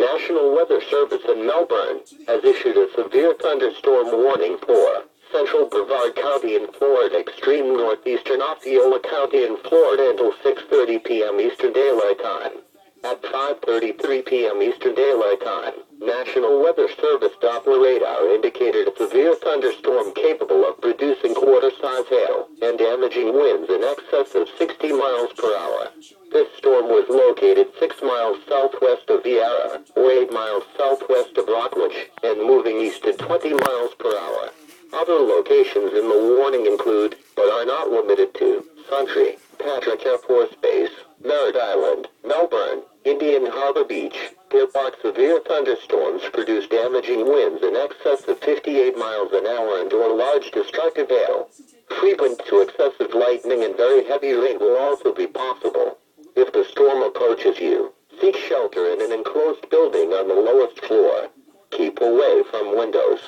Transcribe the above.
National Weather Service in Melbourne has issued a severe thunderstorm warning for Central Brevard County in Florida, extreme northeastern Osceola County in Florida until 6:30 p.m. Eastern Daylight Time. At 5:33 p.m. Eastern Daylight Time, National Weather Service Doppler radar indicated a severe thunderstorm capable of producing quarter-size hail and damaging winds in excess of 60 miles per hour. This storm was located 6 miles southwest of Viera, or 8 miles southwest of Rockledge, and moving east at 20 miles per hour. Other locations in the warning include, but are not limited to, Sundre, Patrick Air Force Base, Merritt Island, Melbourne, Indian Harbor Beach. Deer Park. Severe thunderstorms produce damaging winds in excess of 58 miles an hour and or large destructive hail. Frequent to excessive lightning and very heavy rain will also be possible. If the storm approaches you, seek shelter in an enclosed building on the lowest floor. Keep away from windows,